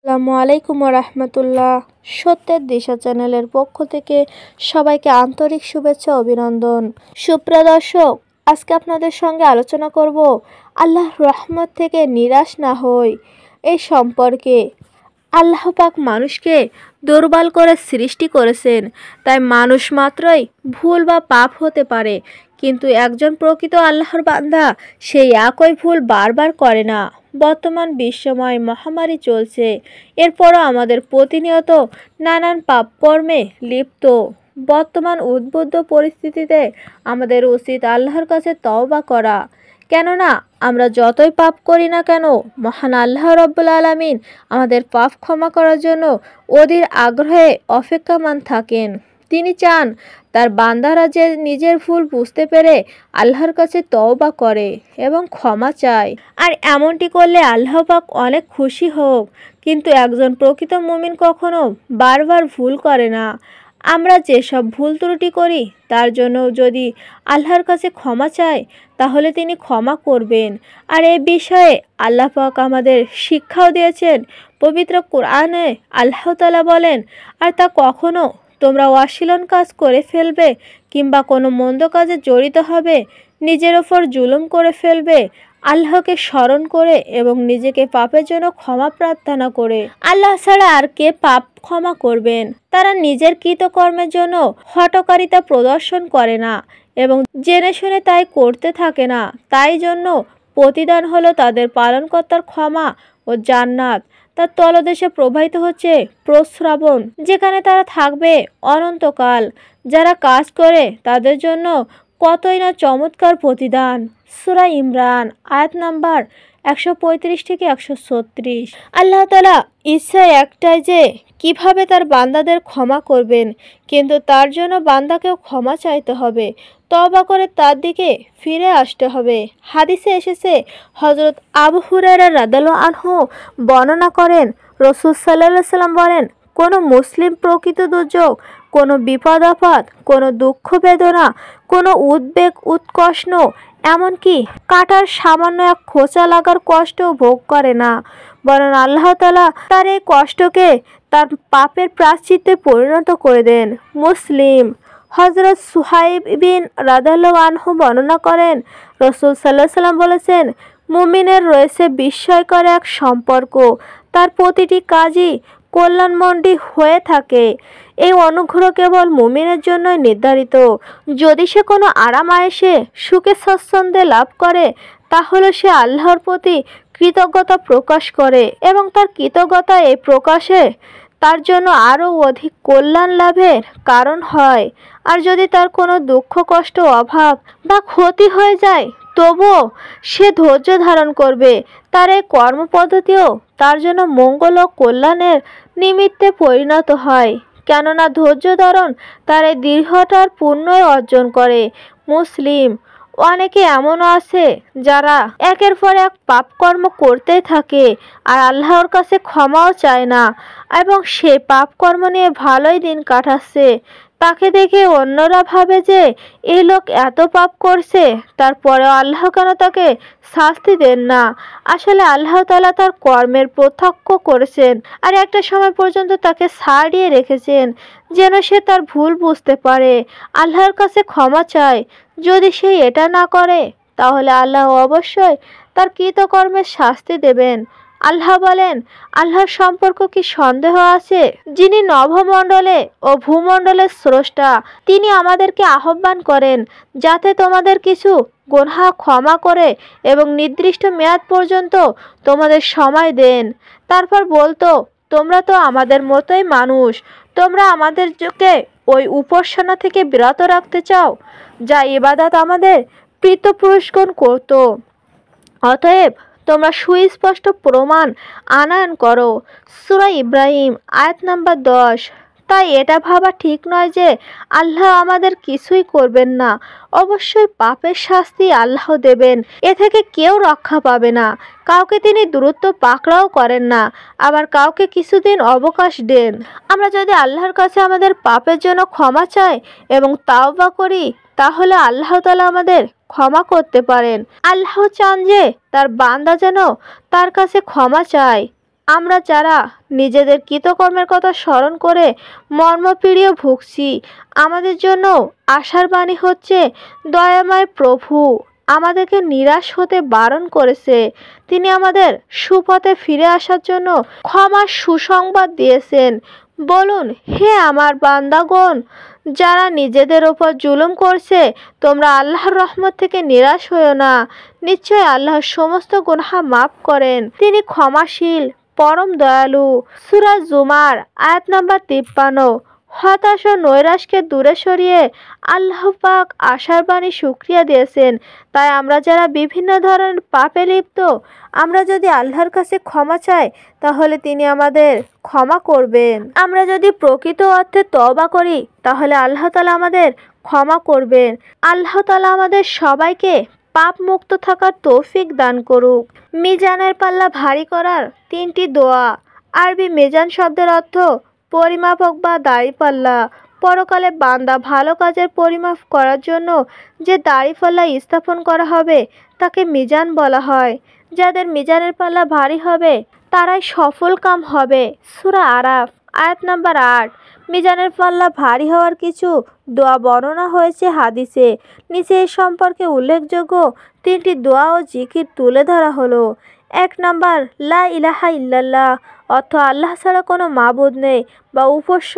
আসসালামু আলাইকুম রাহমাতুল্লাহ। সত্যের দিশা চ্যানেলের পক্ষ থেকে সবাইকে আন্তরিক শুভেচ্ছা অভিনন্দন। সুপ্রিয় দর্শক, আজকে আপনাদের সঙ্গে আলোচনা করব আল্লাহর রহমত থেকে নিরাশ না হই এই সম্পর্কে। আল্লাহ পাক মানুষকে দুর্বল করে সৃষ্টি করেছেন, তাই মানুষ মাত্রই ভুল বা পাপ হতে পারে, কিন্তু একজন প্রকৃত আল্লাহর বান্দা সেই একই ভুল বারবার করে না। বর্তমান বিশ্বময় মহামারী চলছে, এরপরও আমাদের প্রতিনিয়ত নানান পাপ কর্মে লিপ্ত। বর্তমান উদ্বুদ্ধ পরিস্থিতিতে আমাদের উচিত আল্লাহর কাছে তওবা করা, কেননা আমরা যতই পাপ করি না কেন মহান আল্লাহ রব্বুল আলামিন আমাদের পাপ ক্ষমা করার জন্য অধীর আগ্রহে অপেক্ষামান থাকেন। তিনি চান তার বান্দারা যে নিজের ভুল বুঝতে পেরে আল্লাহর কাছে তওবা করে এবং ক্ষমা চায়, আর এমনটি করলে আল্লাহ পাক অনেক খুশি হোক। কিন্তু একজন প্রকৃত মুমিন কখনো বারবার ভুল করে না। আমরা যেসব ভুল ত্রুটি করি তার জন্য যদি আল্লাহর কাছে ক্ষমা চাই, তাহলে তিনি ক্ষমা করবেন। আর এই বিষয়ে আল্লাহ পাক আমাদের শিক্ষাও দিয়েছেন। পবিত্র কোরআনে আল্লাহ তাআলা বলেন, আর তা কখনো তোমরা অশ্লীল কাজ করে ফেলবে কিংবা কোনো মন্দ কাজে জড়িত হবে, নিজের ওপর জুলুম করে ফেলবে, আল্লাহকে স্মরণ করে এবং নিজেকে পাপের জন্য ক্ষমা প্রার্থনা করে, আল্লাহ ছাড়া আর কে পাপ ক্ষমা করবেন? তারা নিজের কৃতকর্মের জন্য হঠকারিতা প্রদর্শন করে না এবং জেনে শুনে তাই করতে থাকে না। তাই জন্য প্রতিদান হলো তাদের পালনকর্তার ক্ষমা ও জান্নাত। তার তলদেশে প্রবাহিত হচ্ছে প্রস্রবণ, যেখানে তারা থাকবে অনন্তকাল। যারা কাজ করে তাদের জন্য কতই না চমৎকার প্রতিদান। সূরা ইমরান আয়াত নাম্বার 135 থেকে 136। আল্লাহ তাআলা ইচ্ছা একটাই যে কিভাবে তার বান্দাদের ক্ষমা করবেন, কিন্তু তার জন্য বান্দাকেও ক্ষমা চাইতে হবে, তওবা করে তার দিকে ফিরে আসতে হবে। হাদিসে এসেছে, হযরত আবু হুরায়রা রাদিয়াল্লাহু আনহু বর্ণনা করেন, রাসূল সাল্লাল্লাহু আলাইহি সাল্লাম বলেন, কোনো মুসলিম প্রকৃত দুর্যোগ, কোনো বিপদ আপদ, কোনো দুঃখ বেদনা, কোনো উদ্বেগ উৎকষ্ট, এমনকি কাটার সামান্য এক খোঁচা লাগার কষ্ট ভোগ করে না, বরং আল্লাহ তাআলা তার এই কষ্টকে তার পাপের প্রায়শ্চিত্তে পরিণত করে দেন। মুসলিম। হযরত সুহাইব বিন রাদিয়াল্লাহু আনহু বর্ণনা করেন, রাসূল সাল্লাল্লাহু আলাইহি সাল্লাম বলেছেন, মুমিনের রয়েছে বিস্ময়কর এক সম্পর্ক, তার প্রতিটি কাজই কল্যাণমণ্ডী হয়ে থাকে। এই অনুগ্রহ কেবল মুমিনের জন্যই নির্ধারিত। যদি সে কোনো আরাম আয়েশে সুখে স্বচ্ছন্দে লাভ করে, তাহলে সে আল্লাহর প্রতি কৃতজ্ঞতা প্রকাশ করে এবং তার কৃতজ্ঞতা এই প্রকাশে তার জন্য আরও অধিক কল্যাণ লাভের কারণ হয়। আর যদি তার কোনো দুঃখ কষ্ট অভাব বা ক্ষতি হয়ে যায়, তবুও সে ধৈর্য ধারণ করবে, তার এই কর্মপদ্ধতিও তার জন্য মঙ্গল ও কল্যাণের নিমিত্তে পরিণত হয়, কেননা ধৈর্য ধারণ তার এই দৃঢ়তার পুণ্যই অর্জন করে। মুসলিম। অনেকে এমনও আছে যারা একের পর এক পাপকর্ম করতেই থাকে আর আল্লাহর কাছে ক্ষমাও চায় না এবং সে পাপকর্ম নিয়ে ভালোই দিন কাটাচ্ছে। তাকে দেখে অন্যরা ভাবে যে এই লোক এত পাপ করছে, তারপরেও আল্লাহ কেন তাকে শাস্তি দেন না? আসলে আল্লাহ তাআলা তার কর্মের প্রত্যক্ষ করেছেন আর একটা সময় পর্যন্ত তাকে ছাড়িয়ে রেখেছেন, যেন সে তার ভুল বুঝতে পারে, আল্লাহর কাছে ক্ষমা চায়। যদি সে এটা না করে, তাহলে আল্লাহ অবশ্যই তার কৃতকর্মের শাস্তি দেবেন। আল্লাহ বলেন, আল্লাহর সম্পর্ক কি সন্দেহ আছে? যিনি নভমণ্ডলে ও ভূমণ্ডলের স্রষ্টা, তিনি আমাদেরকে আহ্বান করেন যাতে তোমাদের কিছু গুনাহ ক্ষমা করে এবং নির্দিষ্ট মেয়াদ পর্যন্ত তোমাদের সময় দেন। তারপর বলতো, তোমরা তো আমাদের মতোই মানুষ, তোমরা আমাদেরকে ওই উপাসনা থেকে বিরত রাখতে চাও যা ইবাদত আমাদের পিতৃপুরুষগণ করত। অতএব তোমরা সুস্পষ্ট প্রমাণ আনয়ন করো। সূরা ইব্রাহিম আয়াত নাম্বার 10। তাই এটা ভাবা ঠিক নয় যে আল্লাহ আমাদের কিছুই করবেন না। অবশ্যই পাপের শাস্তি আল্লাহ দেবেন, এ থেকে কেউ রক্ষা পাবে না। কাউকে তিনি দ্রুত পাকড়াও করেন না, আবার কাউকে কিছুদিন অবকাশ দেন। আমরা যদি আল্লাহর কাছে আমাদের পাপের জন্য ক্ষমা চাই এবং তাওবা করি, তাহলে আল্লাহ তাআলা আমাদের ক্ষমা করতে পারেন। আল্লাহ চান যে তার বান্দা যেন তার কাছে ক্ষমা চায়। আমরা যারা নিজেদের কৃতকর্মের কথা স্মরণ করে মর্মপীড়িয়ে ভুগছি, আমাদের জন্য আশার বাণী হচ্ছে দয়াময় প্রভু আমাদেরকে নিরাশ হতে বারণ করেছে। তিনি আমাদের সুপথে ফিরে আসার জন্য ক্ষমার সুসংবাদ দিয়েছেন। বলুন, হে আমার বান্দাগণ, যারা নিজেদের ওপর জুলুম করছে, তোমরা আল্লাহর রহমত থেকে নিরাশ হইও না। নিশ্চয় আল্লাহ সমস্ত গুনাহ মাফ করেন, তিনি ক্ষমাশীল, পরম দয়ালু। সূরা জুমার আয়াত নাম্বার 53। হতাশ ও নৈরাশকে দূরে সরিয়ে আল্লাহ পাক আশার বাণী শুকরিয়া দিয়েছেন। তাই আমরা যারা বিভিন্ন ধরনের পাপে লিপ্ত, আমরা যদি আল্লাহর কাছে ক্ষমা চাই, তাহলে তিনি আমাদের ক্ষমা করবেন। আমরা যদি প্রকৃত অর্থে তওবা করি, তাহলে আল্লাহ তাআলা আমাদের ক্ষমা করবেন। আল্লাহ তাআলা আমাদের সবাইকে পাপ মুক্ত থাকার তৌফিক দান করুক। মিজানের পাল্লা ভারী করার 3টি দোয়া। আরবি মিজান শব্দের অর্থ পরিমাপক বা দাঁড়িপাল্লা। পরকালে বান্দা ভালো কাজের পরিমাপ করার জন্য যে দাঁড়িপাল্লা স্থাপন করা হবে তাকে মিজান বলা হয়। যাদের মিজানের পাল্লা ভারী হবে তারাই সফল কাম হবে। সূরা আরাফ আয়াত নাম্বার 8। মিজানের পাল্লা ভারী হওয়ার কিছু দোয়া বর্ণনা হয়েছে হাদিসে। নিচে এ সম্পর্কে উল্লেখযোগ্য 3টি দোয়া ও জিকির তুলে ধরা হলো। 1 নাম্বার, লা ইলাহা ইল্লাল্লাহ, অর্থ আল্লাহ ছাড়া কোনো মাবুদ নেই বা উপাস্য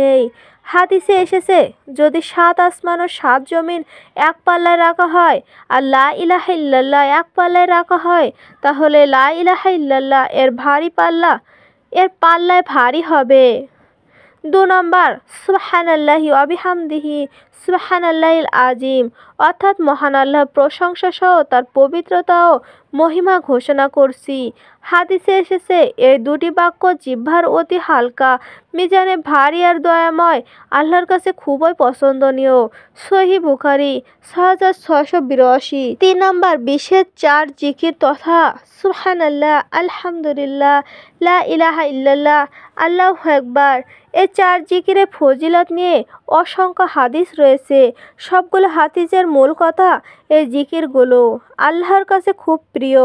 নেই। হাদিসে এসেছে, যদি 7 আসমান ও 7 জমিন এক পাল্লায় রাখা হয় আর লা ইলাহা ইল্লাল্লাহ এক পাল্লায় রাখা হয়, তাহলে লা ইলাহা ইল্লাল্লাহ এর পাল্লায় ভারী হবে। 2 নম্বর, সুবহানাল্লাহি ওয়া বিহামদিহি সুবহানাল্লাহিল আজিম, অর্থাৎ মহান আল্লাহর প্রশংসা সহ তার পবিত্রতা ও মহিমা ঘোষণা করছি। হাদিসে এসেছে, এই 2টি বাক্য জিহ্বার অতি হালকা, মিজানে ভারী আর দয়াময়, আল্লাহর কাছে খুবই পছন্দনীয়। সহিহ বুখারী 6682। 3 নম্বর, বিশেষ 4 জিকির তথা সুবহানাল্লাহ, আলহামদুলিল্লাহ, লা ইলাহা ইল্লাল্লাহ, আল্লাহু আকবার। এই 4 জিকিরের ফজিলত নিয়ে অসংখ্য হাদিস রয়েছে। সবগুলো হাদিসের মূল কথা, এই জিকিরগুলো আল্লাহর কাছে খুব প্রিয়,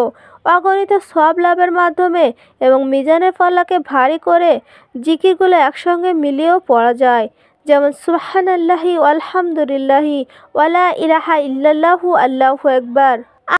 অগণিত সওয়াব লাভের মাধ্যমে এবং মিজানের পাল্লাকে ভারী করে জিকিরগুলো একসঙ্গে মিলিয়েও পড়া যায়। যেমন সুবহানাল্লাহি ওয়ালহামদুলিল্লাহি ওয়ালা ইলাহা ইল্লাল্লাহু আল্লাহু আকবার।